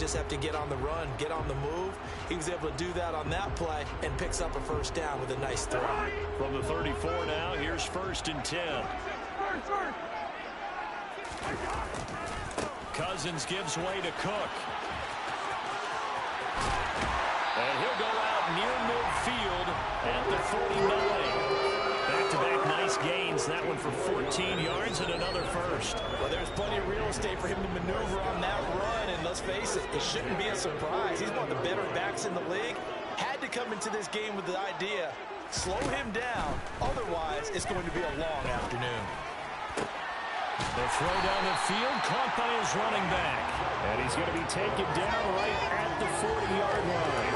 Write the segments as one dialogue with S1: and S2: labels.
S1: just have to get on the run, get on the move. He was able to do that on that play and picks up a first down with a nice throw.
S2: From the 34 now, here's 1st and 10. Cousins gives way to Cook. And he'll go out near midfield at the 49. Back-to-back nice gains. That one for 14 yards and another first.
S1: Well, there's plenty of real estate for him to maneuver on that run. And let's face it, it shouldn't be a surprise. He's one of the better backs in the league. Had to come into this game with the idea, slow him down. Otherwise, it's going to be a long afternoon.
S2: The throw down the field, caught by his running back. And he's going to be taken down right at the 40-yard line.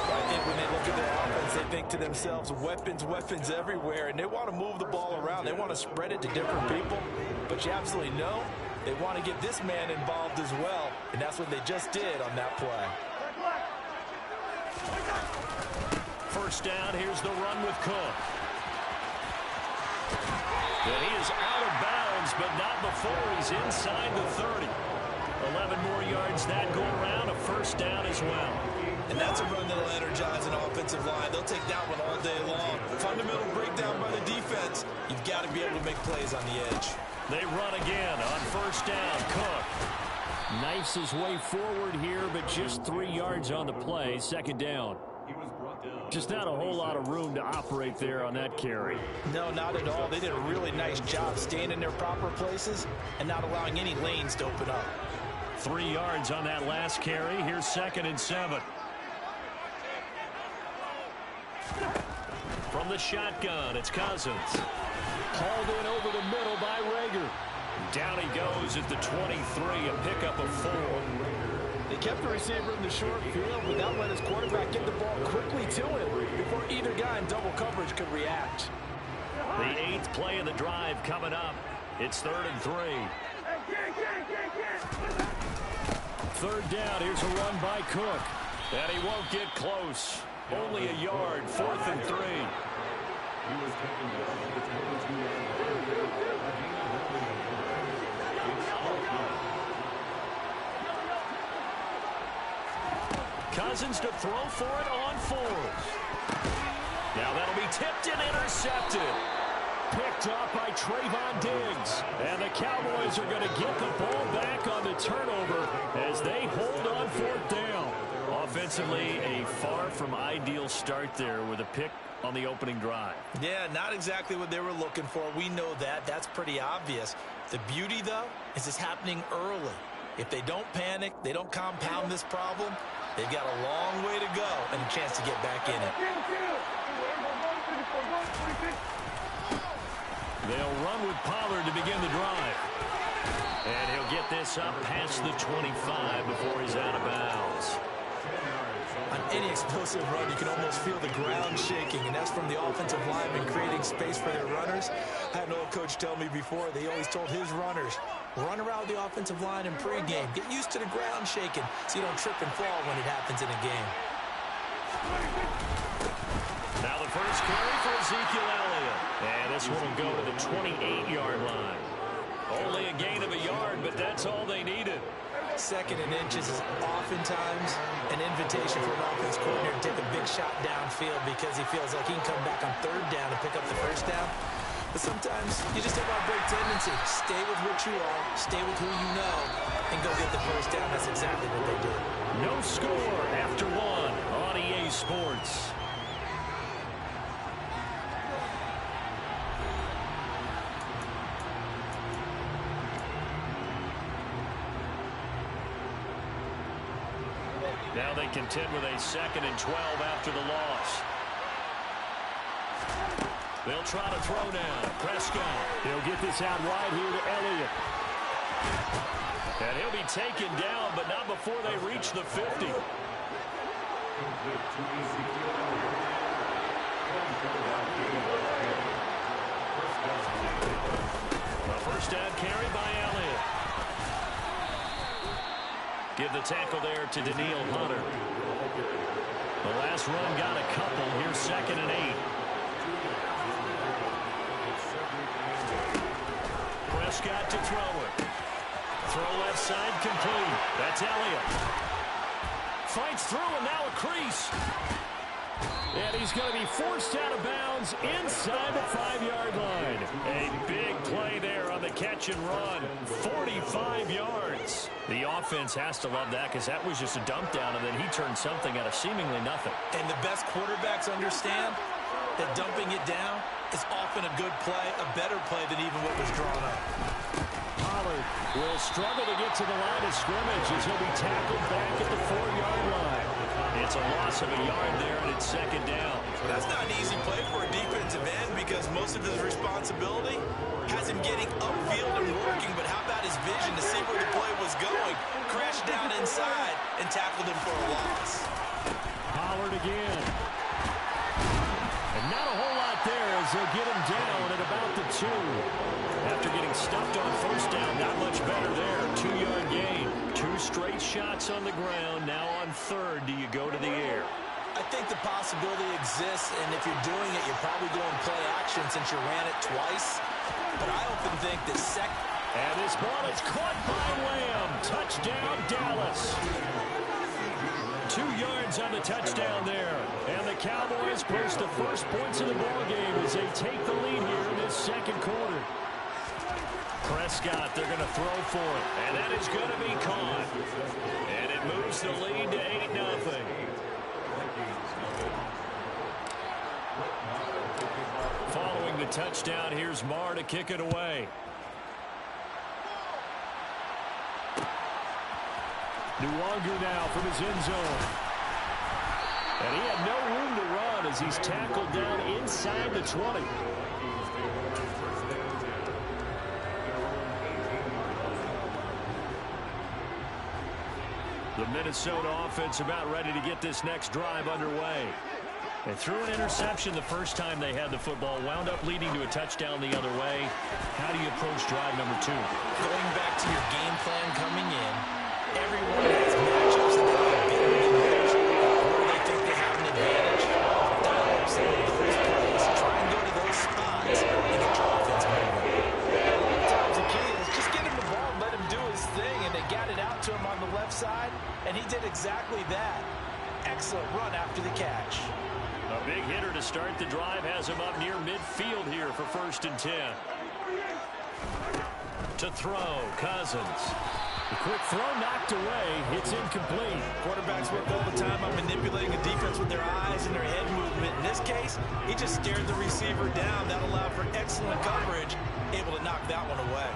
S1: I think when they look at their offense, they think to themselves, weapons, weapons everywhere, and they want to move the ball around. They want to spread it to different people, but you absolutely know they want to get this man involved as well, and that's what they just did on that play.
S2: First down, here's the run with Cook. And he is out of bounds, but not before he's inside the 30. 11 more yards that go around, a first down as well.
S1: And that's a run that'll energize an offensive line. They'll take that one all day long. Fundamental breakdown by the defense. You've got to be able to make plays on the edge.
S2: They run again on first down. Cook knifes his way forward here, but just 3 yards on the play. Second down. Just not a whole lot of room to operate there on that carry.
S1: No, not at all. They did a really nice job staying in their proper places and not allowing any lanes to open up.
S2: 3 yards on that last carry. Here's 2nd and 7. From the shotgun, it's Cousins. Hauled in over the middle by Rager. Down he goes at the 23, a pickup of 4.
S1: They kept the receiver in the short field without letting his quarterback get the ball quickly to him before either guy in double coverage could react.
S2: The 8th play of the drive coming up. It's 3rd and 3. 3rd down, here's a run by Cook. And he won't get close. Only a yard, 4th and 3. Cousins to throw for it on 4th. Now that'll be tipped and intercepted. Picked up by Trayvon Diggs. And the Cowboys are going to get the ball back on the turnover as they hold on 4th down. Offensively, a far from ideal start there with a pick on the opening drive.
S1: Yeah, not exactly what they were looking for. We know that. That's pretty obvious. The beauty, though, is it's happening early. If they don't panic, they don't compound this problem, they've got a long way to go and a chance to get back in it.
S2: They'll run with Pollard to begin the drive. And he'll get this up past the 25 before he's out of bounds.
S1: On any explosive run, you can almost feel the ground shaking, and that's from the offensive linemen creating space for their runners. I had an old coach tell me before, they always told his runners, run around the offensive line in pregame. Get used to the ground shaking so you don't trip and fall when it happens in a game.
S2: Now the first carry for Ezekiel Elliott. And this one will go to the 28-yard line. Only a gain of a yard, but that's all they needed.
S1: 2nd and inches is oftentimes an invitation for an offense coordinator to take a big shot downfield because he feels like he can come back on 3rd down and pick up the first down. But sometimes you just have a break tendency. Stay with what you are, stay with who you know, and go get the first down. That's exactly what they did.
S2: No score after 1 on EA Sports. Now they contend with a 2nd and 12 after the loss. They'll try to throw now. Prescott. He'll get this out wide here to Elliott. And he'll be taken down, but not before they reach the 50. A first down carry by Elliott. Give the tackle there to Daniil Hunter. The last run got a couple. Here's 2nd and 8. Prescott to throw it. Throw left side complete. That's Elliott. Fights through and now a crease. And he's going to be forced out of bounds inside the 5-yard line. A big play there on the catch and run. 45 yards. The offense has to love that because that was just a dump down, and then he turned something out of seemingly nothing.
S1: And the best quarterbacks understand that dumping it down is often a good play, a better play than even what was drawn up.
S2: Pollard will struggle to get to the line of scrimmage as he'll be tackled back at the 4-yard line. It's a loss of a yard there, and it's second down.
S1: That's not an easy play for a defensive end because most of his responsibility has him getting upfield and working, but how about his vision to see where the play was going? Crashed down inside and tackled him for a loss.
S2: Pollard again. And not a whole lot there as they'll get him down at about the 2. After getting stuffed on first down, not much better there. 2-yard gain. 2 straight shots on the ground. Now on third, do you go to the air?
S1: I think the possibility exists, and if you're doing it, you're probably going play action since you ran it twice. But I often think that
S2: And this ball is caught by Lamb. Touchdown, Dallas. 2 yards on the touchdown there. And the Cowboys post the first points of the ballgame as they take the lead here in this second quarter. Prescott, they're going to throw for it. And that is going to be caught. And it moves the lead to 8-0. Following the touchdown, here's Marr to kick it away. Nwangu now from his end zone. And he had no room to run as he's tackled down inside the 20. The Minnesota offense about ready to get this next drive underway. They threw an interception the first time they had the football, wound up leading to a touchdown the other way. How do you approach drive number 2?
S1: going back to your game plan coming in, everyone has matchups that they have better advantage, or they think they have an advantage. Dial up some of those plays. Try and go to those spots and get your offense moving. A lot of times the key is just get him the ball and let him do his thing, and they got it out to him on the left side, and he did exactly that. Excellent run after the catch.
S2: A big hitter to start the drive has him up near midfield here for 1st and 10. To throw, Cousins. The quick throw knocked away. It's incomplete.
S1: Quarterbacks work all the time on manipulating the defense with their eyes and their head movement. In this case, he just stared the receiver down. That allowed for excellent coverage, able to knock that one away.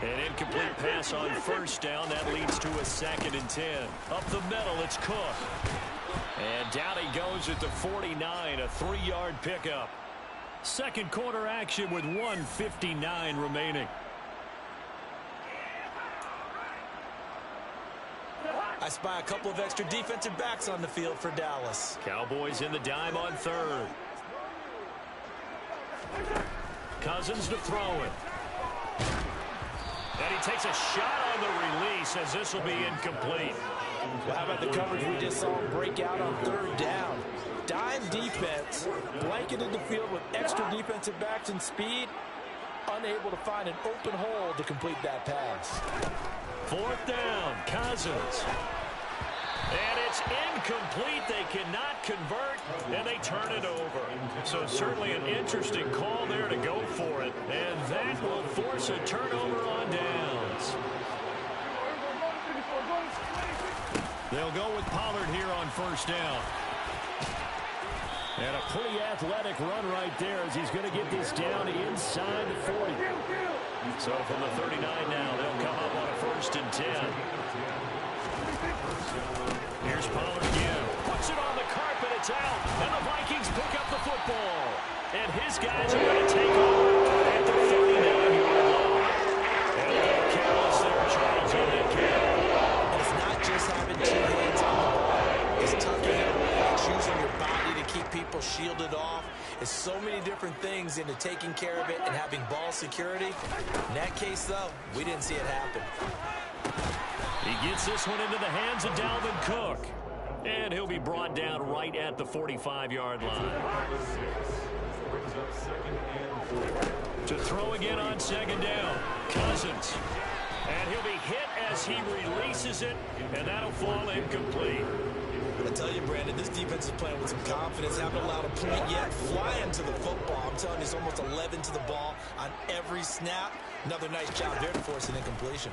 S2: An incomplete pass on first down. That leads to a 2nd and 10. Up the middle, it's Cook. And down he goes at the 49, a 3-yard pickup. Second quarter action with 1:59 remaining.
S1: I spy a couple of extra defensive backs on the field for Dallas.
S2: Cowboys in the dime on third. Cousins to throw it. And he takes a shot on the release as this will be incomplete.
S1: Well, how about the coverage we just saw him break out on 3rd down? Dime defense, blanketed the field with extra defensive backs and speed, unable to find an open hole to complete that pass.
S2: 4th down, Cousins. And it's incomplete. They cannot convert, and they turn it over. So certainly an interesting call there to go for it. And that will force a turnover on downs. They'll go with Pollard here on 1st down. And a pretty athletic run right there as he's going to get this down inside the 40. So from the 39 now, they'll come up on a 1st and 10. Here's Pollard again. Puts it on the carpet. It's out. And the Vikings pick up the football. And his guys are going to take over at the 39-yard line. And a little careless there, Charles, on that carry.
S1: It's not just having 2 hands on the ball. It's tucking it away. It's using your body to keep people shielded off. It's so many different things into taking care of it and having ball security. In that case, though, we didn't see it happen.
S2: He gets this one into the hands of Dalvin Cook. And he'll be brought down right at the 45-yard line. To throw again on 2nd down. Cousins. And he'll be hit as he releases it, and that'll fall incomplete.
S1: I tell you, Brandon, this defense is playing with some confidence. Haven't allowed a point yet. Flying to the football. I'm telling you, it's almost 11 to the ball on every snap. Another nice job there to force an incompletion.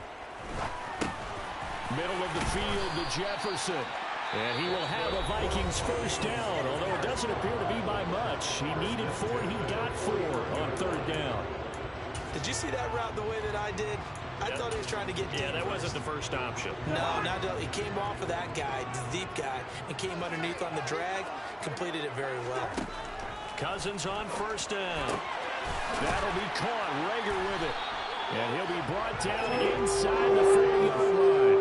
S2: Middle of the field to Jefferson. And he will have a Vikings first down, although it doesn't appear to be by much. He needed 4, and he got 4 on third down.
S1: Did you see that route the way that I did? I thought he was trying to get deep.
S2: Yeah, that wasn't the first option.
S1: No, not he came off of that guy, the deep guy, and came underneath on the drag. Completed it very well.
S2: Cousins on first down. That'll be caught. Rager with it. And he'll be brought down inside the 40-yard line.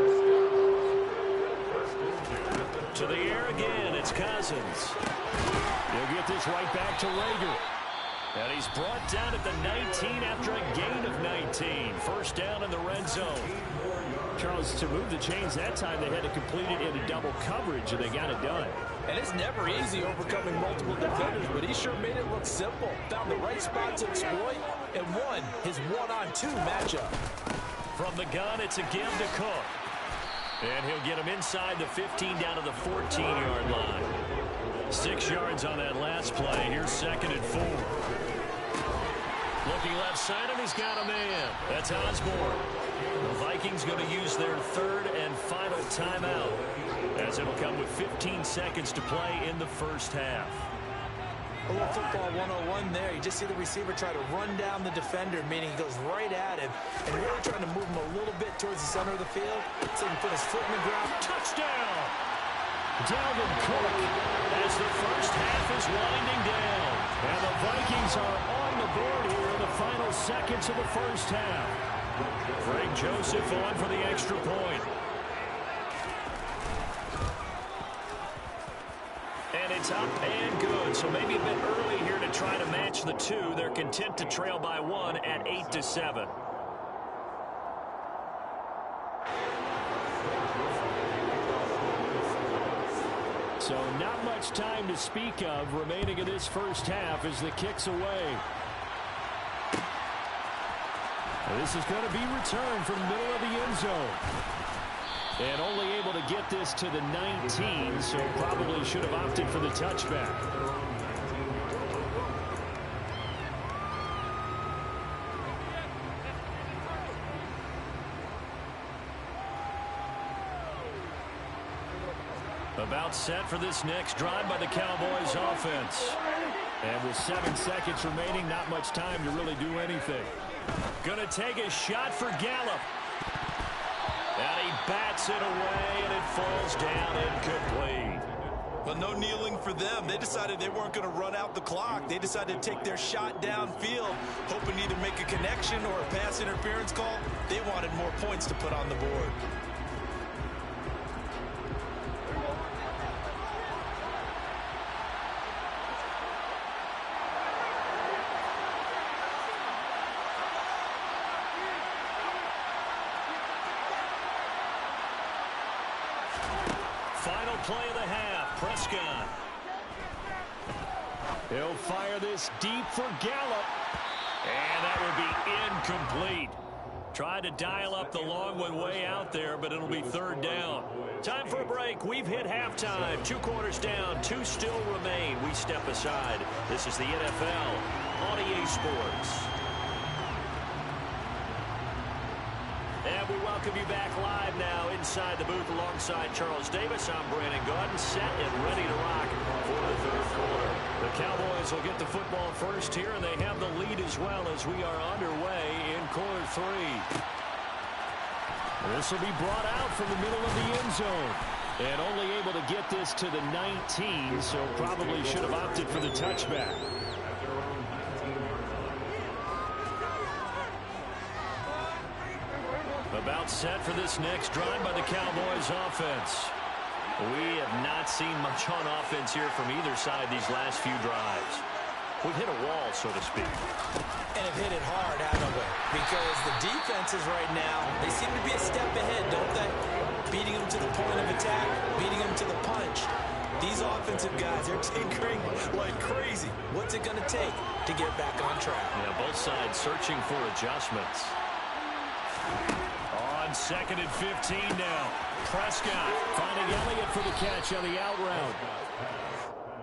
S2: To the air again, it's Cousins. He'll get this right back to Rager. And he's brought down at the 19 after a gain of 19. First down in the red zone. Charles, to move the chains that time, they had to complete it into double coverage, and they got it done.
S1: And it's never easy overcoming multiple defenders, but he sure made it look simple. Found the right spot to exploit and won his one-on-two matchup.
S2: From the gun, it's a give to Cook. And he'll get him inside the 15 down to the 14-yard line. 6 yards on that last play. Here's 2nd and 4. Looking left side, and he's got a man. That's Osborne. The Vikings going to use their 3rd and final timeout, as it'll come with 15 seconds to play in the first half.
S1: A little football 101 there. You just see the receiver try to run down the defender, meaning he goes right at him, and really trying to move him a little bit towards the center of the field so he can put his foot in the ground.
S2: Touchdown! Dalvin Cook as the first half is winding down. And the Vikings are on the board here in the final seconds of the first half. Frank Joseph on for the extra point. And it's up and good. So maybe a bit early here to try to match the 2. They're content to trail by 1 at 8-7. So not much time to speak of remaining in this first half as the kick's away. And this is going to be returned from the middle of the end zone. And only able to get this to the 19, so probably should have opted for the touchback. About set for this next drive by the Cowboys offense. And with 7 seconds remaining, not much time to really do anything. Gonna take a shot for Gallup. And he bats it away, and it falls down incomplete.
S1: Well, no kneeling for them. They decided they weren't going to run out the clock. They decided to take their shot downfield, hoping to either make a connection or a pass interference call. They wanted more points to put on the board.
S2: Final play of the half, Prescott. He'll fire this deep for Gallup. And that will be incomplete. Tried to dial up the long one way out there, but it'll be 3rd down. Time for a break. We've hit halftime. 2 quarters down, 2 still remain. We step aside. This is the NFL on EA Sports. And we welcome you back live now inside the booth alongside Charles Davis. I'm Brandon Gaudin, set and ready to rock for the 3rd quarter. The Cowboys will get the football first here, and they have the lead as well as we are underway in quarter 3. This will be brought out from the middle of the end zone. And only able to get this to the 19, so probably should have opted for the touchback. About set for this next drive by the Cowboys offense. We have not seen much on offense here from either side these last few drives. We've hit a wall, so to speak.
S1: And have hit it hard, haven't we? Because the defenses right now, they seem to be a step ahead, don't they? Beating them to the point of attack, beating them to the punch. These offensive guys, they're tinkering like crazy. What's it going to take to get back on track?
S2: Yeah, both sides searching for adjustments. on 2nd and 15 now. Prescott finding Elliott for the catch on the out route.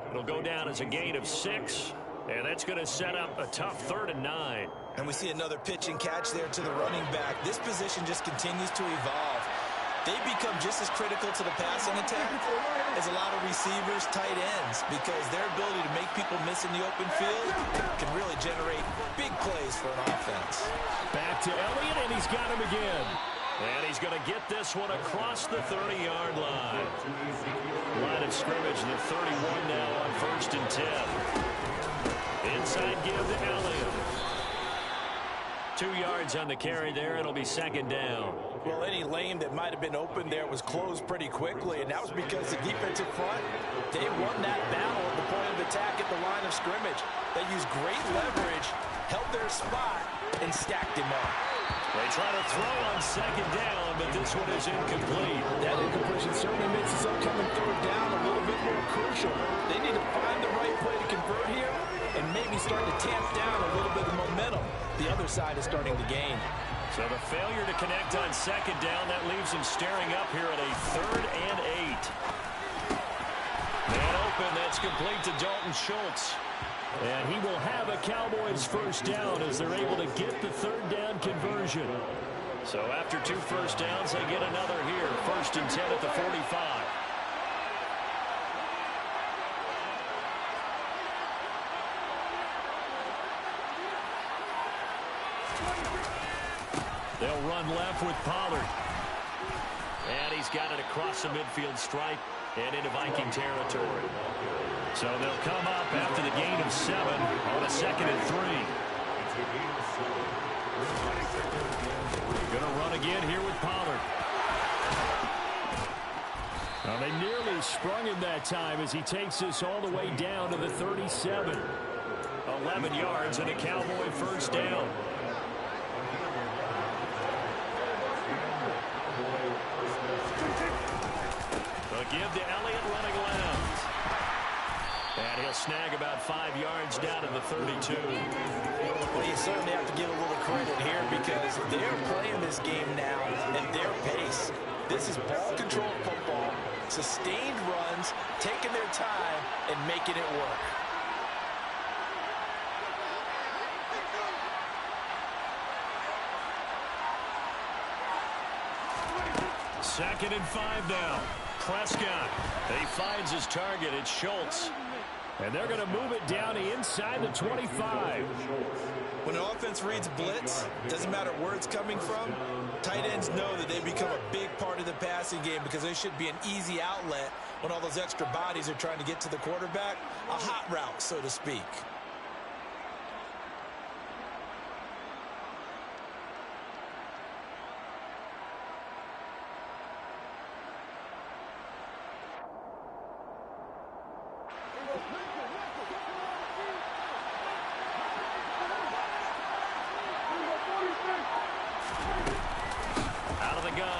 S2: It'll go down as a gain of 6, and that's going to set up a tough 3rd and 9.
S1: And we see another pitch and catch there to the running back. This position just continues to evolve. They become just as critical to the passing attack as a lot of receivers, tight ends, because their ability to make people miss in the open field can really generate big plays for an offense.
S2: Back to Elliott, and he's got him again. And he's going to get this one across the 30-yard line. Line of scrimmage, the 31 now on 1st and 10. Inside give to Elliott. 2 yards on the carry there. It'll be 2nd down.
S1: Well, any lane that might have been open there was closed pretty quickly, and that was because the defensive front, they won that battle at the point of attack at the line of scrimmage. They used great leverage, held their spot, and stacked him up.
S2: They try to throw on 2nd down, but this one is incomplete.
S1: That incompletion certainly makes this upcoming 3rd down a little bit more crucial. They need to find the right play to convert here and maybe start to tamp down a little bit of momentum. The other side is starting to gain.
S2: So the failure to connect on 2nd down, that leaves him staring up here at a 3rd and 8. Man open, that's complete to Dalton Schultz. And he will have a Cowboys 1st down as they're able to get the 3rd down conversion. So after 2 first downs, they get another here. 1st and 10 at the 45. They'll run left with Pollard. And he's got it across the midfield stripe and into Viking territory. So they'll come up after the gain of 7 on a 2nd and 3. Going to run again here with Pollard. Now they nearly sprung him that time as he takes this all the way down to the 37. 11 yards and a Cowboy 1st down. Give to Elliott running left. And he'll snag about 5 yards down to the 32.
S1: Well, you certainly have to give a little credit here because they're playing this game now at their pace. This is ball control football, sustained runs, taking their time and making it work.
S2: Second and 5 now. Prescott, he finds his target. It's Schultz. And they're going to move it down inside the 25.
S1: When an offense reads blitz, doesn't matter where it's coming from, tight ends know that they become a big part of the passing game because they should be an easy outlet when all those extra bodies are trying to get to the quarterback. A hot route, so to speak.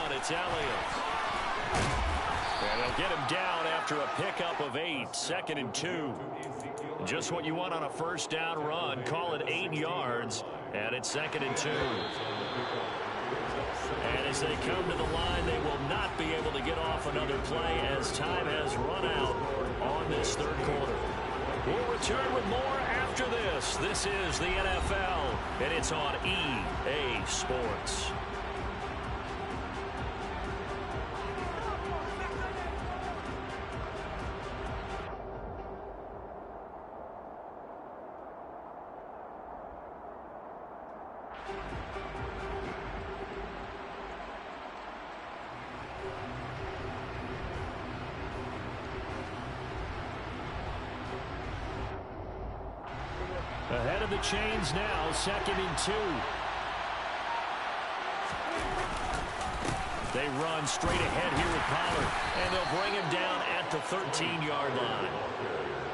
S2: It's Elliott. And they'll get him down after a pickup of 8. 2nd and 2. Just what you want on a 1st down run. Call it 8 yards. And it's 2nd and 2. And as they come to the line, they will not be able to get off another play as time has run out on this 3rd quarter. We'll return with more after this. This is the NFL, and it's on EA Sports. Ahead of the chains now, 2nd and 2. They run straight ahead here with Pollard, and they'll bring him down at the 13-yard line.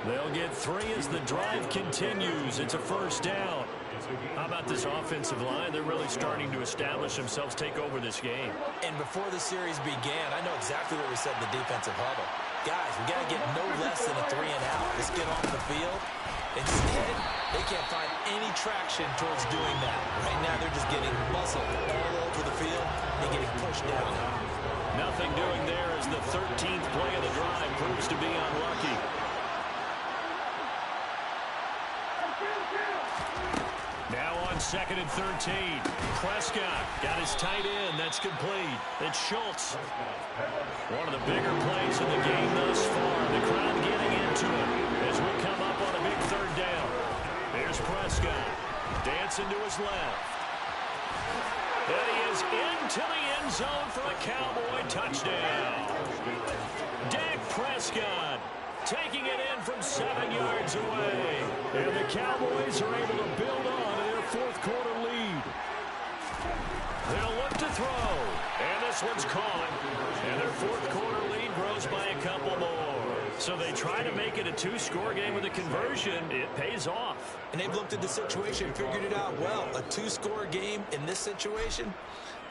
S2: They'll get 3 as the drive continues. It's a 1st down. How about this offensive line? They're really starting to establish themselves, take over this game.
S1: And before the series began, I know exactly what we said in the defensive huddle. Guys, we got to get no less than a 3 and out. Let's get off the field Instead, they can't find any traction towards doing that. Right now, they're just getting muscled all over the field and getting pushed down.
S2: Nothing doing there as the 13th play of the drive proves to be unlucky. Now on 2nd and 13. Prescott got his tight end. That's complete. It's Schultz. One of the bigger plays in the game thus far. The crowd getting into it as we come up on a big 3rd down. Here's Prescott. Dancing to his left. And he is into the end zone for a Cowboy touchdown. Dak Prescott taking it in from 7 yards away. And the Cowboys are able to build on to their 4th quarter lead. They'll look to throw. And this one's caught. And their 4th quarter lead grows by a couple more. So they try to make it a 2-score game with a conversion. It pays off.
S1: And they've looked at the situation, figured it out well. A 2-score game in this situation,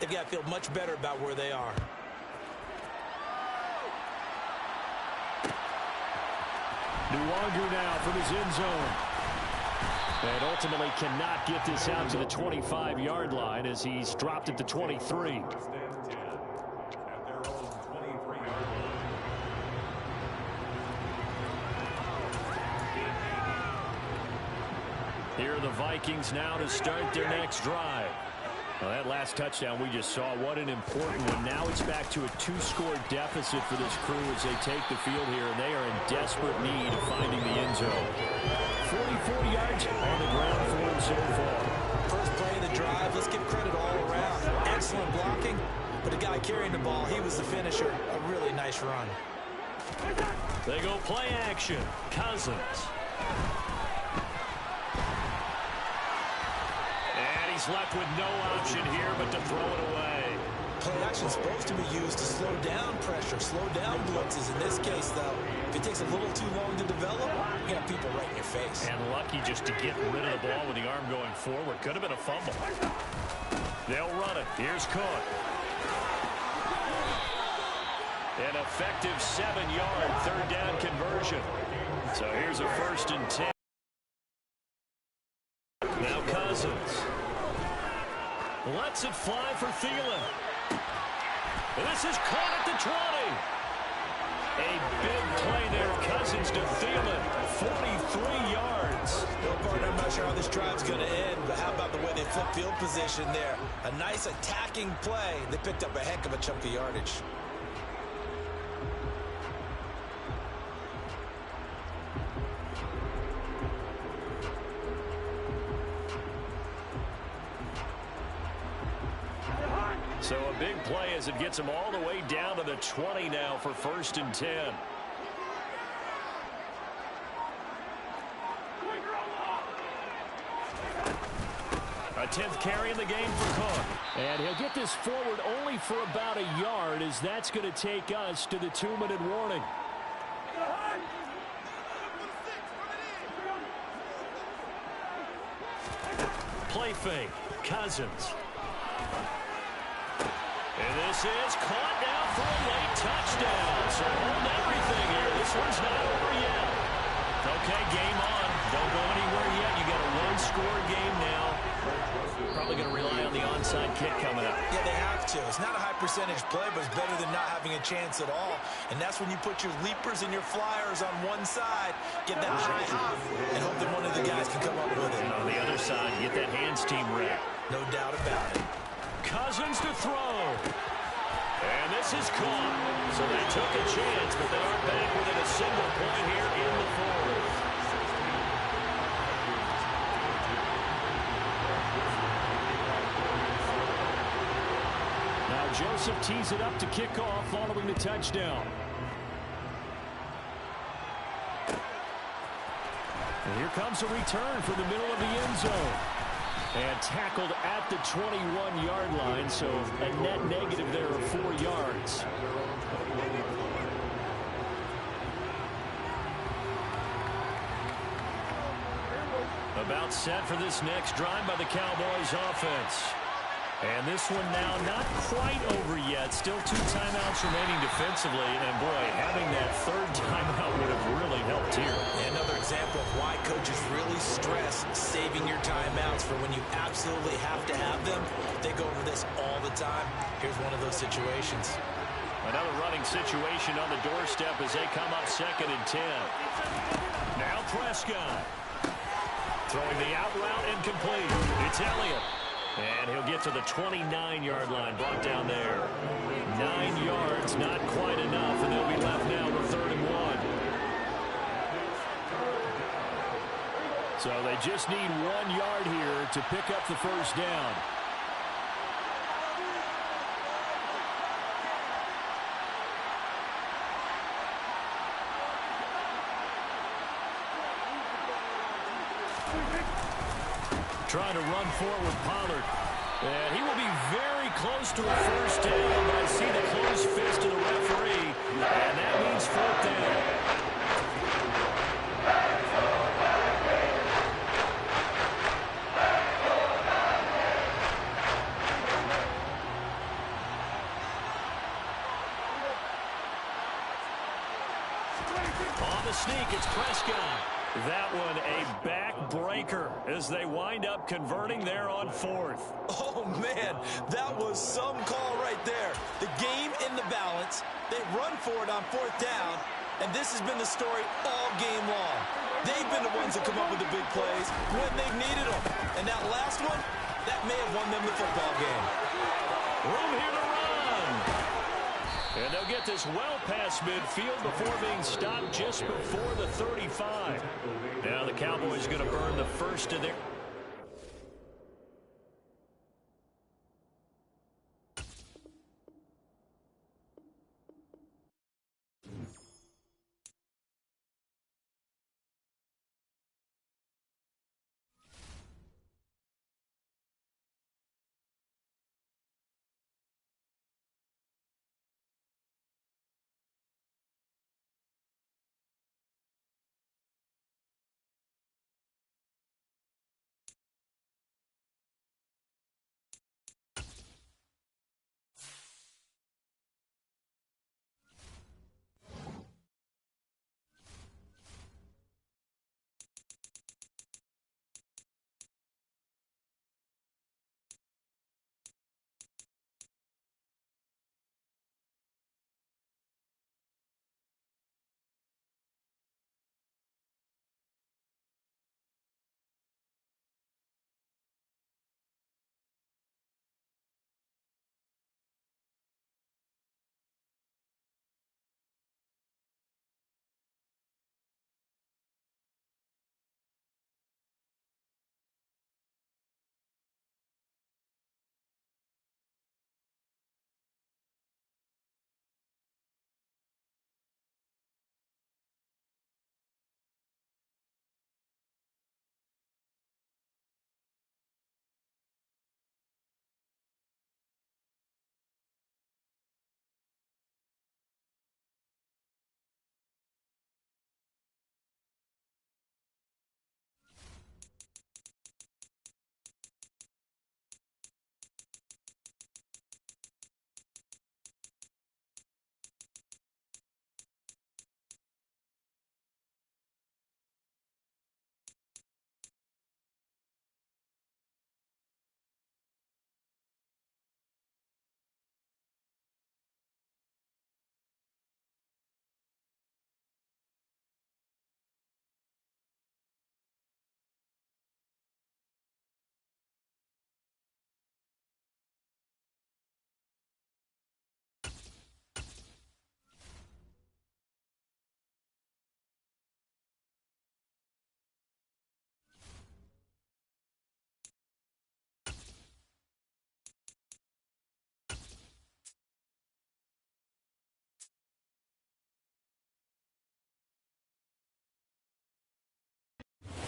S1: they've got to feel much better about where they are.
S2: Nuwanger now from his end zone. And ultimately cannot get this out to the 25-yard line as he's dropped at the 23. Here are the Vikings now to start their next drive. Well, that last touchdown we just saw, what an important one. Now it's back to a 2-score deficit for this crew as they take the field here, and they are in desperate need of finding the end zone. 44 yards on the ground for him so far.
S1: First play of the drive, let's give credit all around. Excellent blocking, but the guy carrying the ball, he was the finisher. A really nice run.
S2: They go play action. Cousins. He's left with no option here but to throw it away.
S1: Play action is supposed to be used to slow down pressure, slow down blitzes. In this case, though, if it takes a little too long to develop, you got people right in your face.
S2: And lucky just to get rid of the ball with the arm going forward. Could have been a fumble. They'll run it. Here's Cook. An effective 7-yard 3rd down conversion. So here's a 1st and 10. Now Cousins. Lets it fly for Thielen. And this is caught at the 20. A big play there. Cousins to Thielen. 43 yards.
S1: Bill Gordon, I'm not sure how this drive's going to end, but how about the way they flip field position there? A nice attacking play. They picked up a heck of a chunk of yardage.
S2: So a big play as it gets them all the way down to the 20 now for 1st and 10. A 10th carry in the game for Cook. And he'll get this forward only for about a yard as that's going to take us to the 2-minute warning. Play fake. Cousins. And this is caught down for a late touchdown. So hold everything here. This one's not over yet. Okay, game on. Don't go anywhere yet. You got a 1-score game now. Probably going to rely on the onside kick coming up.
S1: Yeah, they have to. It's not a high percentage play, but it's better than not having a chance at all. And that's when you put your leapers and your flyers on one side, get that high hop, and hope that one of the guys can come up with it.
S2: And on the other side, get that hands team ready.
S1: No doubt about it.
S2: Cousins to throw. And this is caught. So they took a chance, but they are back within a single point here in the 4th. Now Joseph tees it up to kick off following the touchdown. And here comes a return from the middle of the end zone. And tackled at the 21-yard line, so a net negative there of 4 yards. About set for this next drive by the Cowboys offense. And this one now not quite over yet. Still 2 timeouts remaining defensively. And, boy, having that 3rd timeout would have really helped here.
S1: Yeah, another example of why coaches really stress saving your timeouts for when you absolutely have to have them. They go over this all the time. Here's one of those situations.
S2: Another running situation on the doorstep as they come up 2nd and 10. Now Prescott. Throwing the out route incomplete. It's Elliott. And he'll get to the 29-yard line, brought down there. 9 yards, not quite enough, and they'll be left now with 3rd and 1. So they just need 1 yard here to pick up the first down. Trying to run forward with Pollard. And he will be very close to a first down, but I see the closed fist of the referee, and that means 4th down. On the sneak, it's Prescott. That one a backbreaker as they wind up converting there on 4th.
S1: Oh, man, that was some call right there. The game in the balance. They run for it on 4th down, and this has been the story all game long. They've been the ones that come up with the big plays when they've needed them. And that last one, that may have won them the football game.
S2: Room here to run. And they'll get this well past midfield before being stopped just before the 35. Now the Cowboys going to burn the first of their...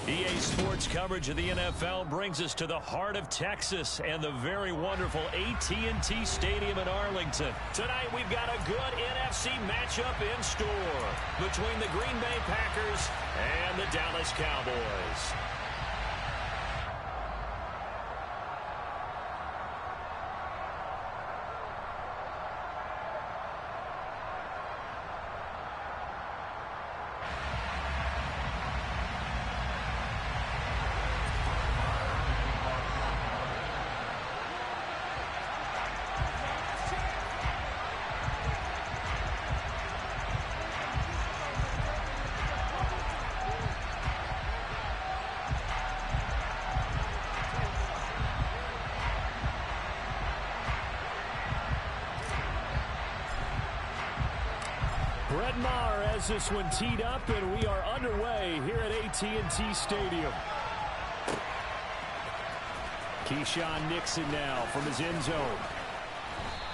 S2: EA Sports coverage of the NFL brings us to the heart of Texas and the very wonderful AT&T Stadium in Arlington. Tonight we've got a good NFC matchup in store between the Green Bay Packers and the Dallas Cowboys. Brett Maher has this one teed up, and we are underway here at AT&T Stadium. Keyshawn Nixon now from his end zone.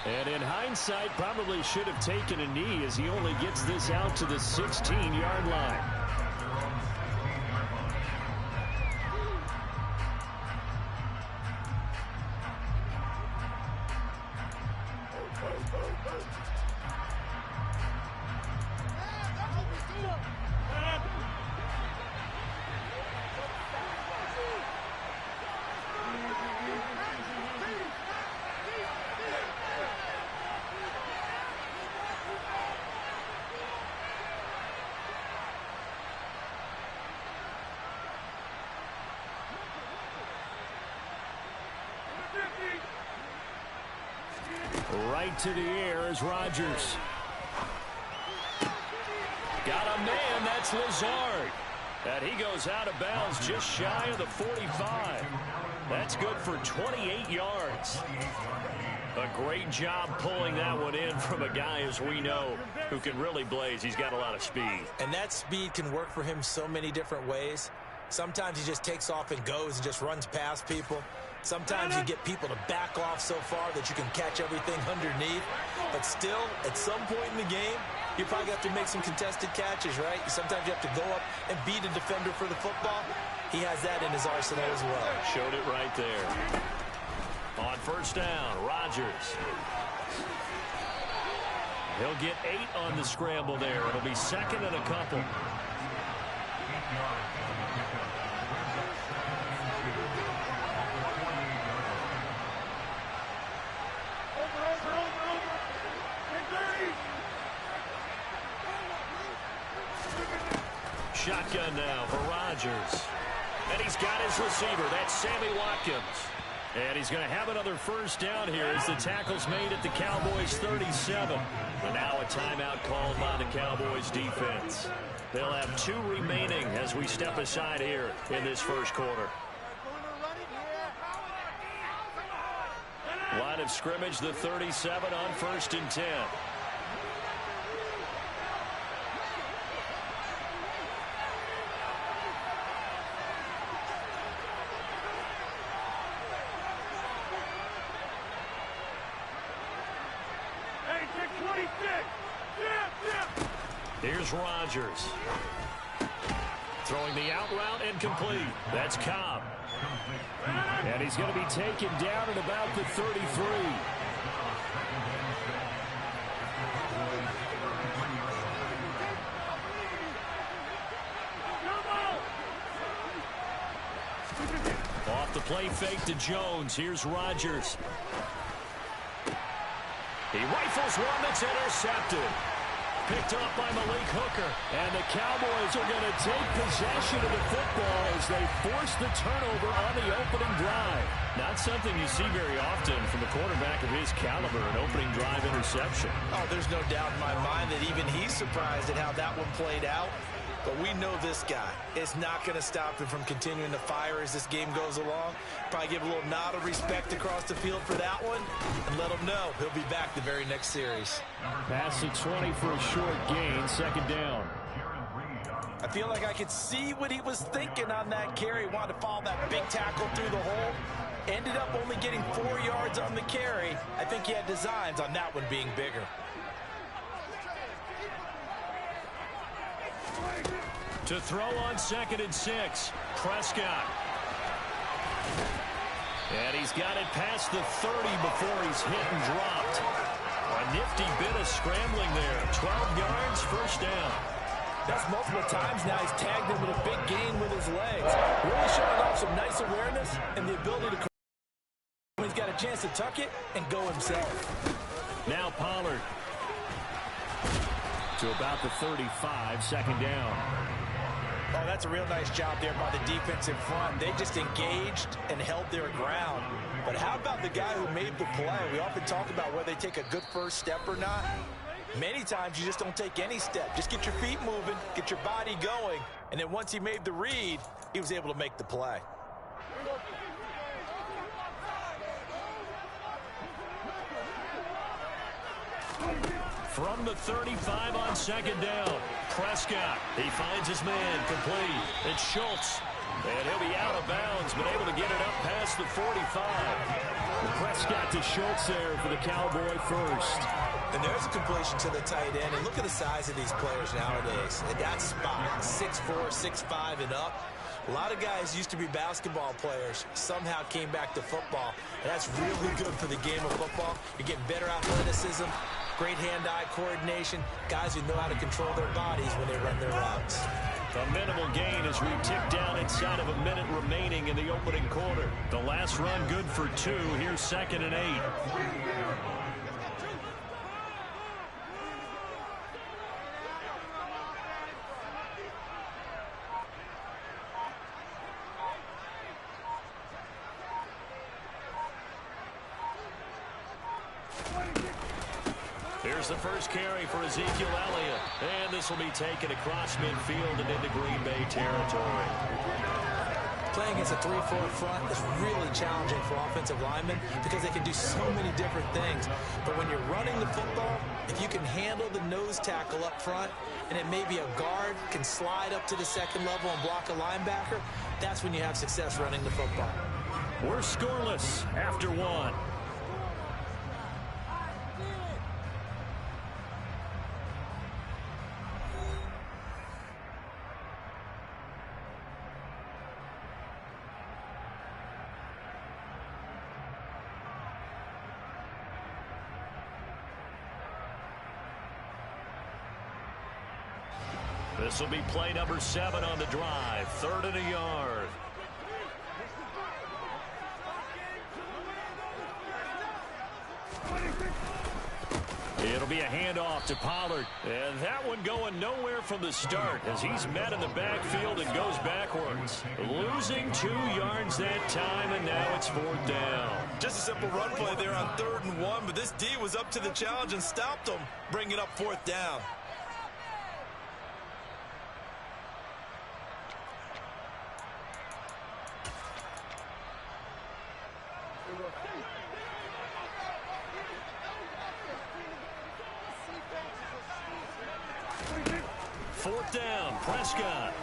S2: And in hindsight, probably should have taken a knee as he only gets this out to the 16-yard line. Right to the air is Rodgers. Got a man, that's Lazard. And he goes out of bounds just shy of the 45. That's good for 28 yards. A great job pulling that one in from a guy, as we know, who can really blaze. He's got a lot of speed.
S1: And that speed can work for him so many different ways. Sometimes he just takes off and goes and just runs past people. Sometimes you get people to back off so far that you can catch everything underneath. But still, at some point in the game, you probably have to make some contested catches, right? Sometimes you have to go up and beat a defender for the football. He has that in his arsenal as well.
S2: Showed it right there. On first down, Rodgers. He'll get 8 on the scramble there. It'll be second and a couple. Shotgun now for Rodgers. And he's got his receiver. That's Sammy Watkins. And he's going to have another first down here as the tackle's made at the Cowboys 37. And now a timeout called by the Cowboys defense. They'll have 2 remaining as we step aside here in this first quarter. Line of scrimmage, the 37 on 1st and 10. Here's Rodgers. Throwing the out route and complete. That's Cobb. And he's going to be taken down at about the 33. Off the play fake to Jones. Here's Rodgers. He rifles one that's intercepted. Picked up by Malik Hooker. And the Cowboys are going to take possession of the football as they force the turnover on the opening drive. Not something you see very often from a quarterback of his caliber, an opening drive interception.
S1: Oh, there's no doubt in my mind that even he's surprised at how that one played out. But we know this guy is not going to stop him from continuing to fire as this game goes along. Probably give a little nod of respect across the field for that one and let him know he'll be back the very next series.
S2: Pass at 20 for a short gain, second down.
S1: I feel like I could see what he was thinking on that carry. Wanted to follow that big tackle through the hole. Ended up only getting 4 yards on the carry. I think he had designs on that one being bigger.
S2: To throw on 2nd and 6, Prescott. And he's got it past the 30 before he's hit and dropped. A nifty bit of scrambling there. 12 yards, first down.
S1: That's multiple times now he's tagged him with a big gain with his legs. Really showing off some nice awareness and the ability to when he's got a chance to tuck it and go himself.
S2: Now Pollard. To about the 35, second down.
S1: Oh, that's a real nice job there by the defense in front. They just engaged and held their ground. But how about the guy who made the play? We often talk about whether they take a good first step or not. Many times you just don't take any step. Just get your feet moving, get your body going, and then once he made the read, he was able to make the play.
S2: From the 35 on second down. Prescott, he finds his man, complete. It's Schultz. And he'll be out of bounds, but able to get it up past the 45. Prescott to Schultz there for the Cowboy first.
S1: And there's a completion to the tight end. And look at the size of these players nowadays. At that spot, 6'4", 6'5", and up. A lot of guys used to be basketball players, somehow came back to football. And that's really good for the game of football. You're getting better athleticism, great hand-eye coordination, guys who know how to control their bodies when they run their routes.
S2: A minimal gain as we tick down inside of a minute remaining in the opening quarter. The last run good for 2. Here's 2nd and 8. Here's the first carry for Ezekiel Elliott. And this will be taken across midfield and into Green Bay territory.
S1: Playing against a 3-4 front is really challenging for offensive linemen because they can do so many different things. But when you're running the football, if you can handle the nose tackle up front, and it may be a guard can slide up to the second level and block a linebacker, that's when you have success running the football.
S2: We're scoreless after 1. This will be play number 7 on the drive. 3rd and a yard. It'll be a handoff to Pollard. And that one going nowhere from the start as he's met in the backfield and goes backwards. Losing 2 yards that time, and now it's 4th down.
S1: Just a simple run play there on 3rd and 1, but this D was up to the challenge and stopped them, bringing up 4th down.
S2: Fourth down, Prescott.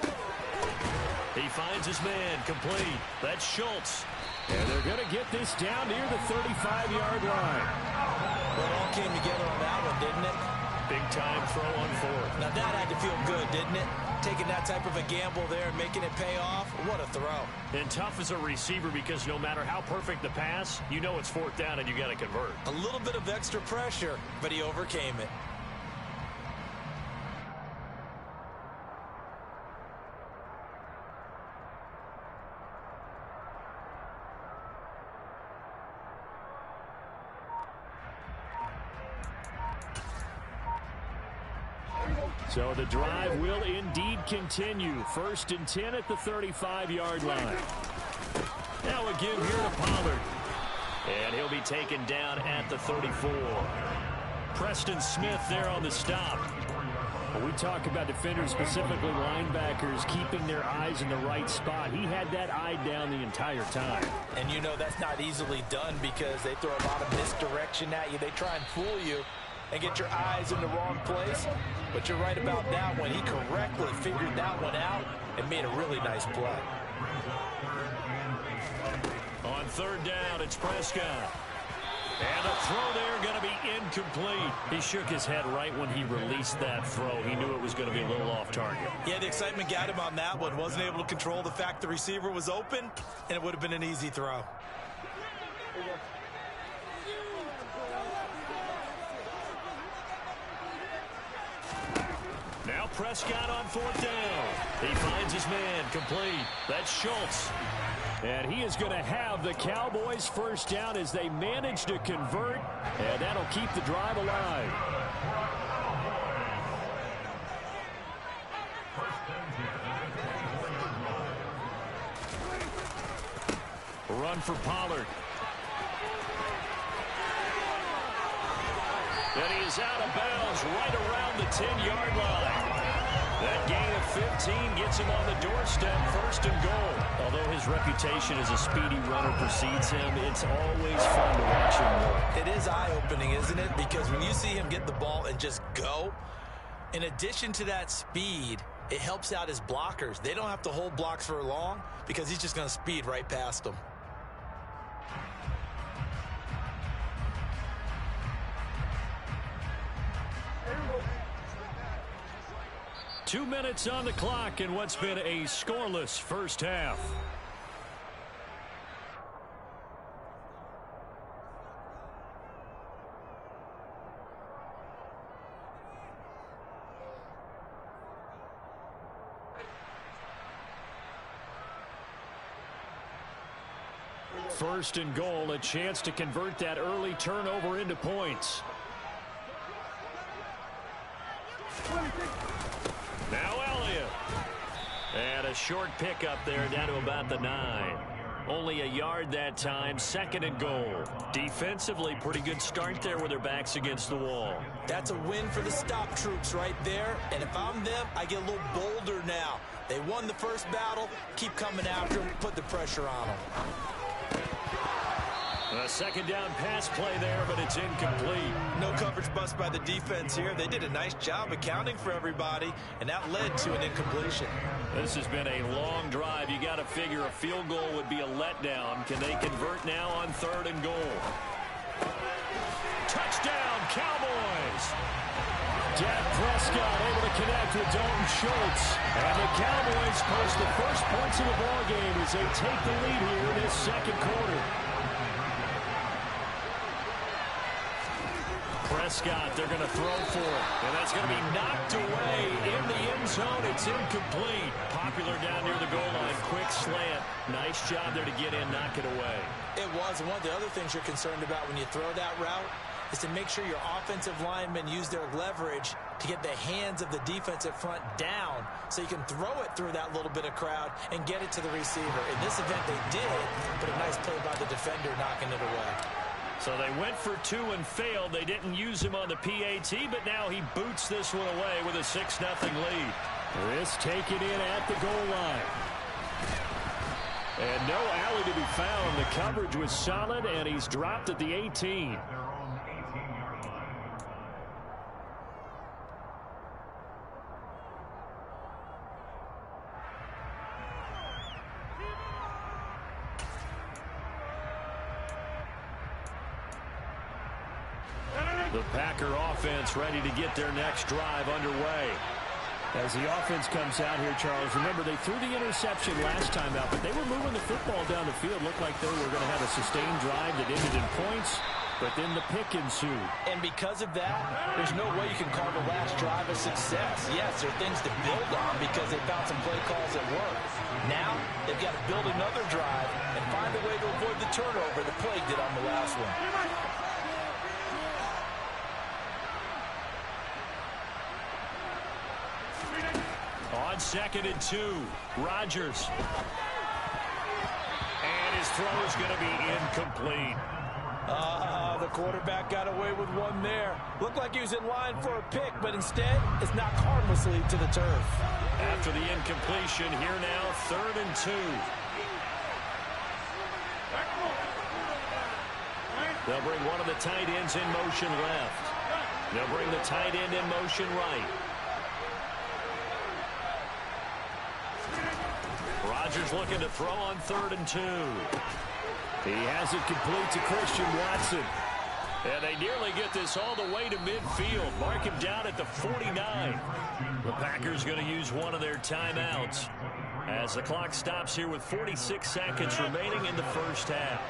S2: He finds his man, complete. That's Schultz. And they're going to get this down near the 35-yard line.
S1: Well, it all came together on that one, didn't it?
S2: Big-time throw on 4th.
S1: Now, that had to feel good, didn't it? Taking that type of a gamble there and making it pay off. What a throw.
S2: And tough as a receiver because no matter how perfect the pass, you know it's 4th down and you got to convert.
S1: A little bit of extra pressure, but he overcame it.
S2: So the drive will indeed continue. 1st and 10 at the 35-yard line. Now a give here to Pollard. And he'll be taken down at the 34. Preston Smith there on the stop. When we talk about defenders, specifically linebackers, keeping their eyes in the right spot, he had that eye down the entire time.
S1: And you know that's not easily done because they throw a lot of misdirection at you. They try and fool you and get your eyes in the wrong place. But you're right about that one. He correctly figured that one out and made a really nice play.
S2: On 3rd down, it's Prescott. And the throw there going to be incomplete. He shook his head right when he released that throw. He knew it was going to be a little off target.
S1: Yeah, the excitement got him on that one. Wasn't able to control the fact the receiver was open, and it would have been an easy throw.
S2: Now Prescott on 4th down. He finds his man, complete. That's Schultz. And he is going to have the Cowboys 1st down as they manage to convert. And that'll keep the drive alive. Run for Pollard. And he is out of bounds right around the 10-yard line. That gain of 15 gets him on the doorstep, 1st and goal. Although his reputation as a speedy runner precedes him, it's always fun to watch him work.
S1: It is eye-opening, isn't it? Because when you see him get the ball and just go, in addition to that speed, it helps out his blockers. They don't have to hold blocks for long because he's just going to speed right past them.
S2: Two minutes on the clock in what's been a scoreless first half. First and goal, a chance to convert that early turnover into points. Now Elliott. And a short pickup there down to about the 9. Only a yard that time, 2nd and goal. Defensively, pretty good start there with their backs against the wall.
S1: That's a win for the stop troops right there. And if I'm them, I get a little bolder now. They won the first battle. Keep coming after them. Put the pressure on them.
S2: A 2nd down pass play there, but it's incomplete.
S1: No coverage bust by the defense here. They did a nice job accounting for everybody, and that led to an incompletion.
S2: This has been a long drive. You got to figure a field goal would be a letdown. Can they convert now on 3rd and goal? Touchdown, Cowboys! Dak Prescott able to connect with Dalton Schultz. And the Cowboys post the first points of the ballgame as they take the lead here in this 2nd quarter. Prescott, they're going to throw for it. And that's going to be knocked away in the end zone. It's incomplete. Popular down near the goal line. Quick slant. Nice job there to get in, knock it away.
S1: It was. And one of the other things you're concerned about when you throw that route is to make sure your offensive linemen use their leverage to get the hands of the defensive front down so you can throw it through that little bit of crowd and get it to the receiver. In this event, they did, but a nice play by the defender knocking it away.
S2: So they went for 2 and failed. They didn't use him on the PAT, but now he boots this one away with a 6-0 lead. This taken in at the goal line. And no alley to be found. The coverage was solid, and he's dropped at the 18. The Packer offense ready to get their next drive underway. As the offense comes out here, Charles, remember they threw the interception last time out, but they were moving the football down the field. Looked like they were going to have a sustained drive that ended in points, but then the pick ensued.
S1: And because of that, there's no way you can call the last drive a success. Yes, there are things to build on because they found some play calls that work. Now, they've got to build another drive and find a way to avoid the turnover the plague did on the last one.
S2: On 2nd and 2, Rodgers. And his throw is going to be incomplete.
S1: The quarterback got away with one there. Looked like he was in line for a pick, but instead, it's knocked harmlessly to the turf.
S2: After the incompletion, here now, 3rd and 2. They'll bring one of the tight ends in motion left. They'll bring the tight end in motion right. Rodgers looking to throw on 3rd and 2. He has it complete to Christian Watson. And they nearly get this all the way to midfield. Mark him down at the 49. The Packers going to use one of their timeouts as the clock stops here with 46 seconds remaining in the first half.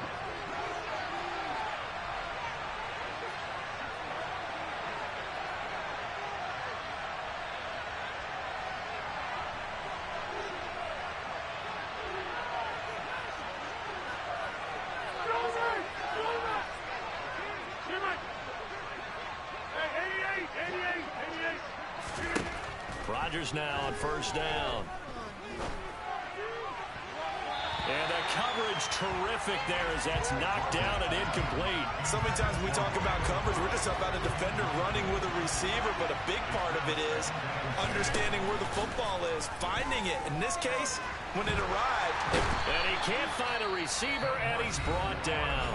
S2: Rodgers now on 1st down. And the coverage terrific there as that's knocked down and incomplete.
S1: So many times when we talk about coverage, we're just about a defender running with a receiver, but a big part of it is understanding where the football is, finding it. In this case, when it arrived.
S2: And he can't find a receiver, and he's brought down.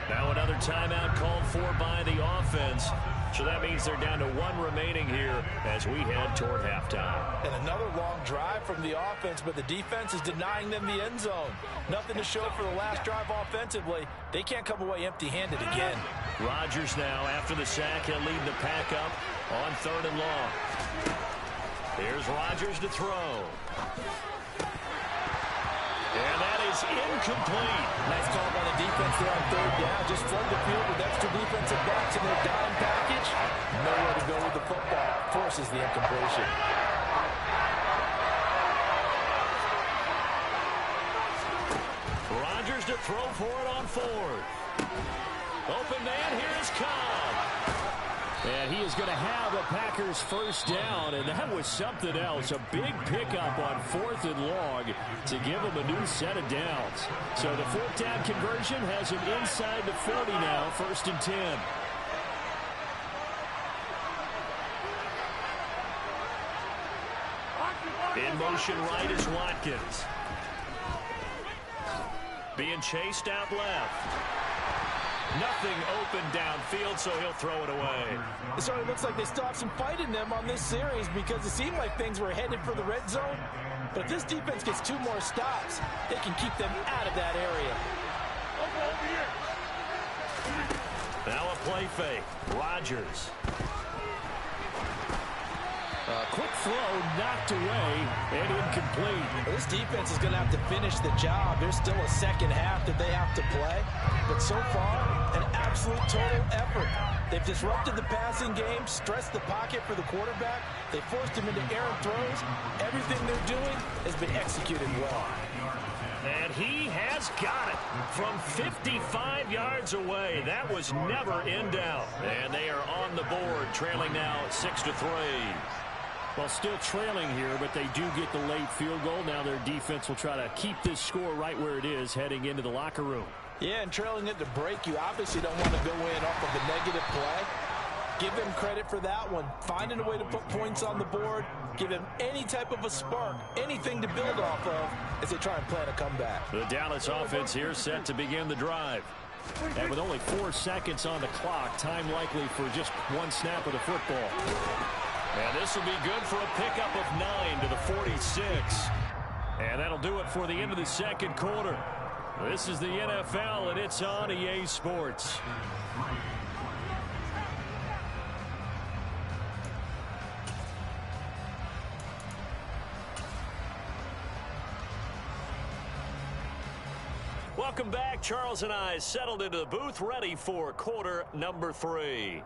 S2: Now another timeout called for by the offense. So that means they're down to one remaining here as we head toward halftime.
S1: And another long drive from the offense, but the defense is denying them the end zone. Nothing to show for the last drive offensively. They can't come away empty-handed again.
S2: Rodgers now, after the sack, he'll lead the pack up on 3rd and long. Here's Rodgers to throw. And that is incomplete.
S1: Nice call by the defense there on 3rd down. Just flood the field with extra defensive backs in their dime package. Nowhere to go with the football. Forces the incompletion.
S2: Rodgers to throw for it on 4th. Open man, here's Cobb. And he is going to have the Packers first down, and that was something else. A big pickup on 4th and long to give them a new set of downs. So the 4th down conversion has him inside the 40 now, 1st and 10. In motion right is Watkins. Being chased out left. Nothing open downfield, so he'll throw it away.
S1: It certainly looks like they still have some fight in them on this series because it seemed like things were headed for the red zone. But if this defense gets 2 more stops, they can keep them out of that area.
S2: Now a play fake. Rodgers. Quick throw knocked away and incomplete.
S1: Well, this defense is going to have to finish the job. There's still a second half that they have to play. But so far, an absolute total effort. They've disrupted the passing game, stressed the pocket for the quarterback. They forced him into errant throws. Everything they're doing has been executed well.
S2: And he has got it from 55 yards away. That was never in doubt. And they are on the board, trailing now 6-3. Well, still trailing here, but they do get the late field goal. Now their defense will try to keep this score right where it is heading into the locker room.
S1: Yeah, and trailing it to break, you obviously don't want to go in off of the negative play. Give them credit for that one. Finding a way to put points on the board. Give them any type of a spark, anything to build off of as they try and plan a comeback.
S2: The Dallas offense here set to begin the drive. And with only 4 seconds on the clock, time likely for just one snap of the football. And this will be good for a pickup of 9 to the 46. And that'll do it for the end of the second quarter. This is the NFL, and it's on EA Sports. Welcome back. Charles and I settled into the booth, ready for quarter number 3.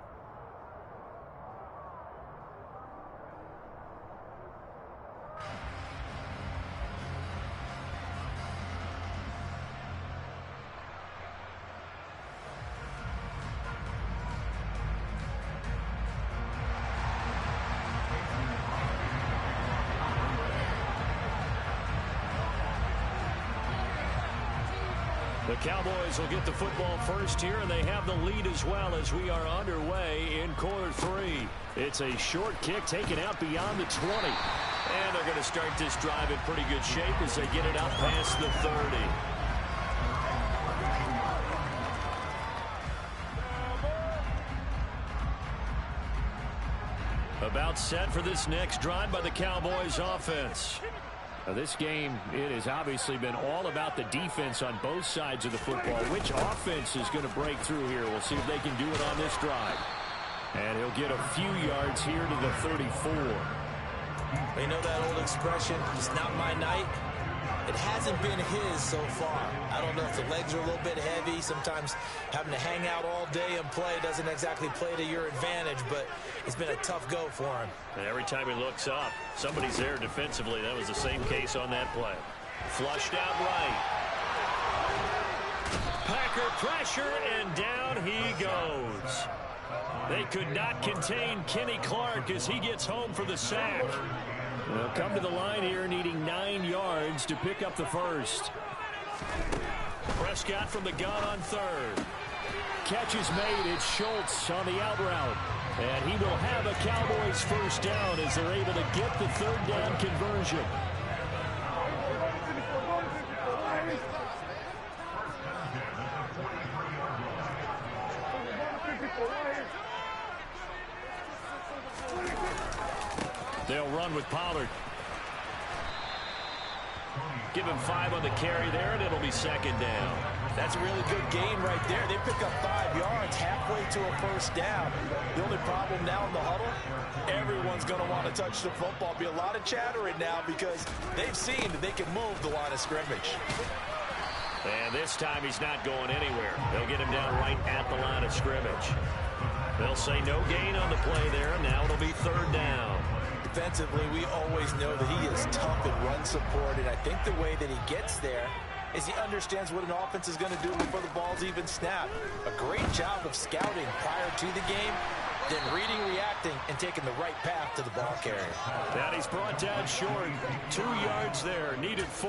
S2: The Cowboys will get the football first here, and they have the lead as well as we are underway in quarter 3. It's a short kick taken out beyond the 20. And they're going to start this drive in pretty good shape as they get it out past the 30. About set for this next drive by the Cowboys offense. This game, it has obviously been all about the defense on both sides of the football. Which offense is going to break through here? We'll see if they can do it on this drive. And he'll get a few yards here to the 34.
S1: You know that old expression, it's not my night? It hasn't been his so far. I don't know if the legs are a little bit heavy. Sometimes having to hang out all day and play doesn't exactly play to your advantage, but it's been a tough go for him.
S2: And every time he looks up, somebody's there defensively. That was the same case on that play. Flushed out right. Packer pressure, and down he goes. They could not contain Kenny Clark as he gets home for the sack. They'll come to the line here needing 9 yards to pick up the first. Prescott from the gun on third. Catch is made. It's Schultz on the out route. And he will have a Cowboys first down as they're able to get the third down conversion. They'll run with Pollard. Give him 5 on the carry there, and it'll be second down.
S1: That's a really good gain right there. They pick up 5 yards halfway to a first down. The only problem now in the huddle, everyone's going to want to touch the football. Be a lot of chattering now because they've seen that they can move the line of scrimmage.
S2: And this time he's not going anywhere. They'll get him down right at the line of scrimmage. They'll say no gain on the play there, and now it'll be third down.
S1: Defensively, we always know that he is tough in run support, and I think the way that he gets there is he understands what an offense is going to do before the ball's even snapped. A great job of scouting prior to the game, then reading, reacting, and taking the right path to the ball carrier.
S2: And he's brought down short. 2 yards there, needed 4.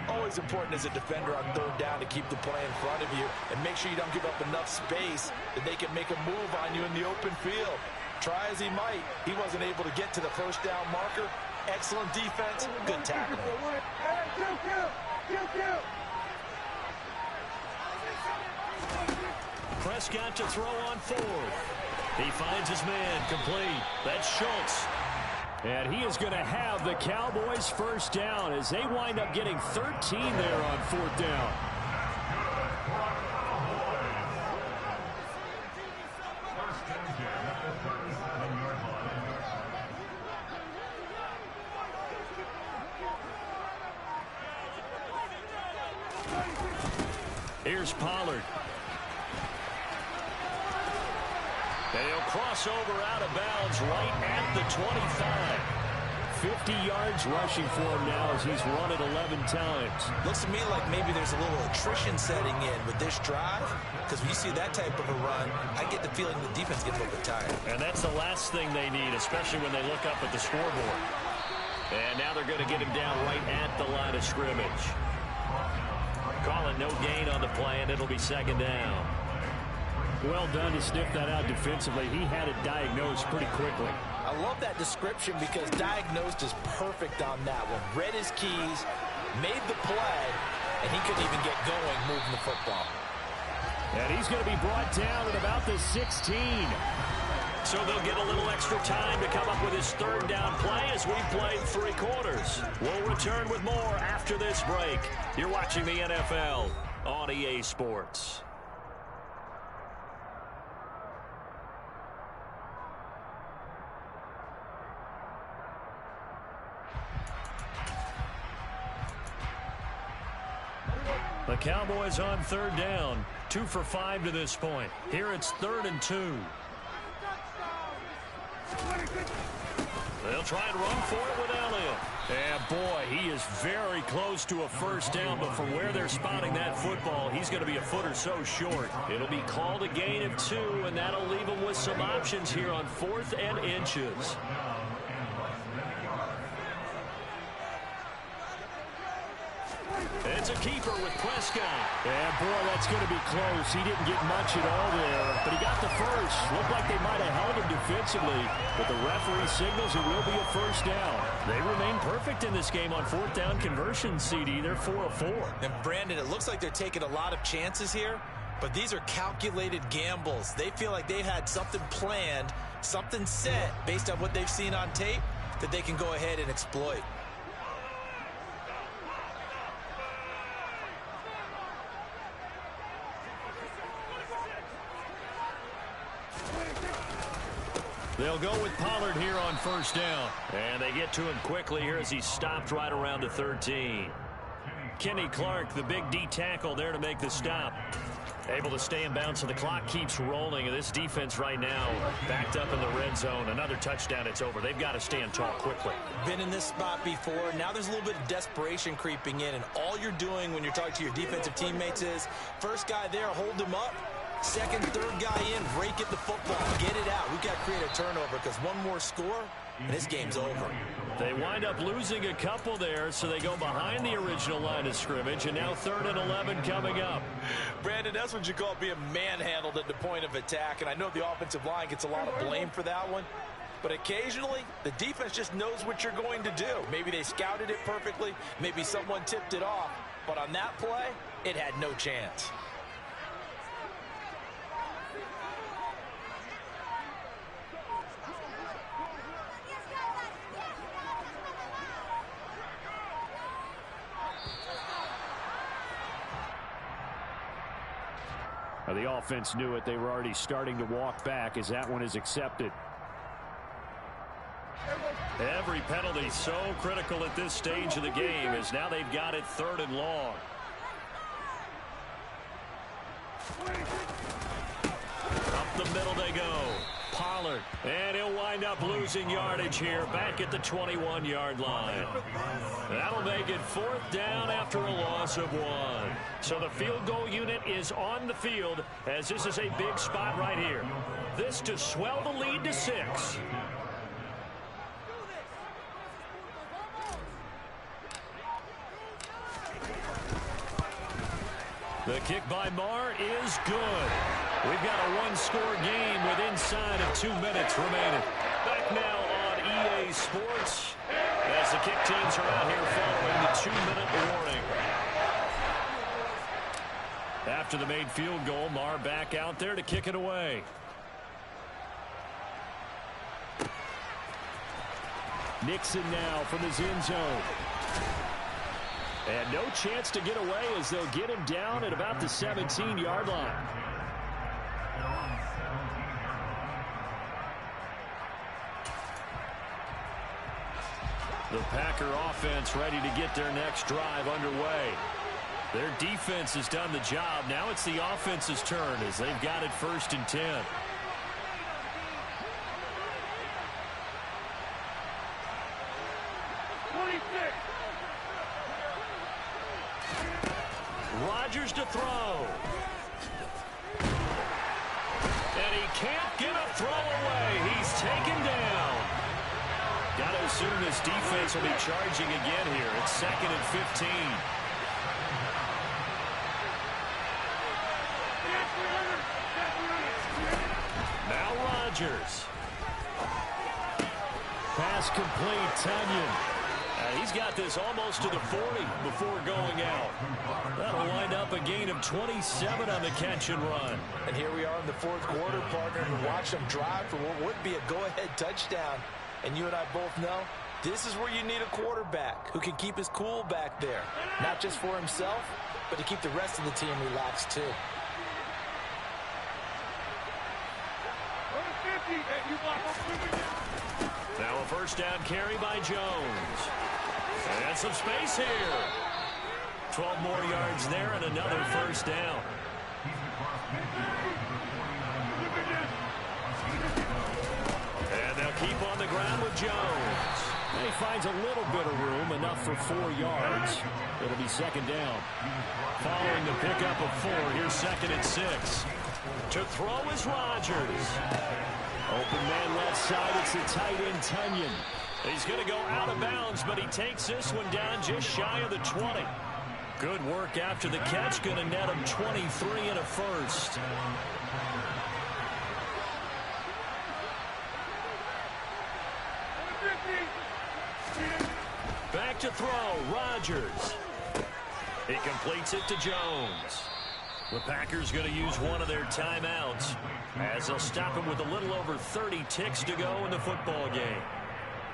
S1: Always important as a defender on third down to keep the play in front of you and make sure you don't give up enough space that they can make a move on you in the open field. Try as he might, he wasn't able to get to the first down marker. Excellent defense, good tackling.
S2: Prescott to throw on fourth. He finds his man complete. That's Schultz. And he is going to have the Cowboys first down as they wind up getting 13 there on fourth down. Here's Pollard. And he'll cross over out of bounds right at the 25. 50 yards rushing for him now as he's run it 11 times.
S1: Looks to me like maybe there's a little attrition setting in with this drive, because when you see that type of a run, I get the feeling the defense gets a little bit tired.
S2: And that's the last thing they need, especially when they look up at the scoreboard. And now they're going to get him down right at the line of scrimmage. Calling no gain on the play, and it'll be second down. Well done to sniff that out defensively. He had it diagnosed pretty quickly.
S1: I love that description because diagnosed is perfect on that one. Read his keys, made the play, and he couldn't even get going moving the football.
S2: And he's going to be brought down at about the 16. So they'll get a little extra time to come up with his third down play as we've played 3 quarters. We'll return with more after this break. You're watching the NFL on EA Sports. The Cowboys on third down, 2 for 5 to this point. Here it's 3rd and 2. They'll try and run for it with Elliott. And boy, he is very close to a first down, but from where they're spotting that football, he's going to be a foot or so short. It'll be called a gain of 2, and that'll leave him with some options here on 4th and inches. It's a keeper with Prescott. And boy, that's going to be close. He didn't get much at all there, but he got the first. Looked like they might have held him defensively, but the referee signals it will be a first down. They remain perfect in this game on 4th down conversion, CD. They're 4 of 4.
S1: And Brandon, it looks like they're taking a lot of chances here, but these are calculated gambles. They feel like they had something planned, something set based on what they've seen on tape that they can go ahead and exploit.
S2: They'll go with Pollard here on first down. And they get to him quickly here as he stopped right around the 13. Kenny Clark, the big D tackle there to make the stop. Able to stay in bounds, so the clock keeps rolling. And this defense right now backed up in the red zone. Another touchdown, it's over. They've got to stand tall quickly.
S1: Been in this spot before. Now there's a little bit of desperation creeping in. And all you're doing when you're talking to your defensive teammates is, first guy there, hold him up. Second, third guy in, rake at the football. Get it out. We've got to create a turnover because one more score, and this game's over.
S2: They wind up losing a couple there, so they go behind the original line of scrimmage, and now 3rd and 11 coming up.
S1: Brandon, that's what you call being manhandled at the point of attack, and I know the offensive line gets a lot of blame for that one, but occasionally the defense just knows what you're going to do. Maybe they scouted it perfectly, maybe someone tipped it off, but on that play, it had no chance.
S2: The offense knew it. They were already starting to walk back as that one is accepted. Every penalty so critical at this stage of the game as now they've got it 3rd and long. Up the middle they go. Pollard. And he'll wind up losing yardage here back at the 21-yard line. That'll make it 4th down after a loss of 1. So the field goal unit is on the field as this is a big spot right here. This to swell the lead to 6. The kick by Marr is good. We've got a one-score game with inside of 2 minutes remaining. Back now on EA Sports as the kick teams are out here following the 2-minute warning. After the made field goal, Marr back out there to kick it away. Nixon now from his end zone. And no chance to get away as they'll get him down at about the 17-yard line. The Packer offense ready to get their next drive underway. Their defense has done the job. Now it's the offense's turn as they've got it 1st and 10. Rodgers to throw. And he can't get a throw away. He's taken down. Got to assume this defense will be charging again here. It's 2nd and 15. Now Rodgers. Pass complete, Tunyon. He's got this almost to the 40 before going out. That'll wind up a gain of 27 on the catch and run.
S1: And here we are in the 4th quarter, partner, and watch them drive for what would be a go-ahead touchdown. And you and I both know this is where you need a quarterback who can keep his cool back there. Not just for himself, but to keep the rest of the team relaxed too.
S2: Now a 1st down carry by Jones. And some space here. 12 more yards there and another 1st down. And they'll keep on the ground with Jones. And he finds a little bit of room, enough for 4 yards. It'll be 2nd down. Following the pickup of 4, here's 2nd and 6. To throw is Rodgers. Open man left side, it's the tight end Tunyon. He's going to go out of bounds, but he takes this one down just shy of the 20. Good work after the catch, going to net him 23 and a 1st. Back to throw, Rodgers. He completes it to Jones. The Packers going to use one of their timeouts as they'll stop him with a little over 30 ticks to go in the football game.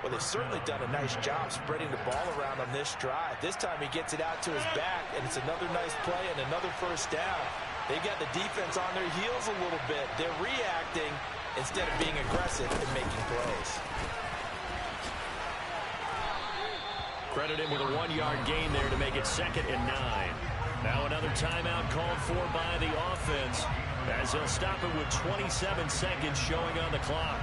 S1: Well, they've certainly done a nice job spreading the ball around on this drive. This time he gets it out to his back, and it's another nice play and another 1st down. They got the defense on their heels a little bit. They're reacting instead of being aggressive and making plays.
S2: Credit him with a 1-yard gain there to make it 2nd and 9. Now another timeout called for by the offense as they'll stop it with 27 seconds showing on the clock.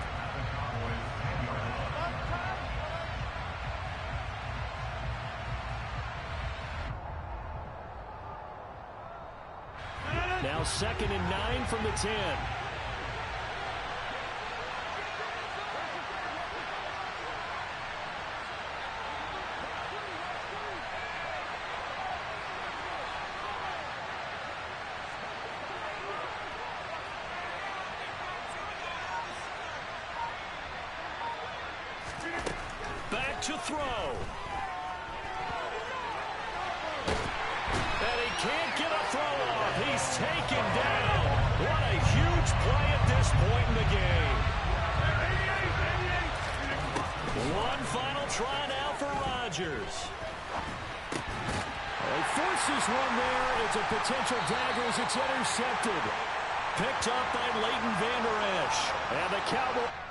S2: Now 2nd and 9 from the 10. to throw. And he can't get a throw off. He's taken down. What a huge play at this point in the game. One final try now for Rodgers. He forces one there. It's a potential dagger as it's intercepted. Picked up by Leighton Vander Esch. And the Cowboys...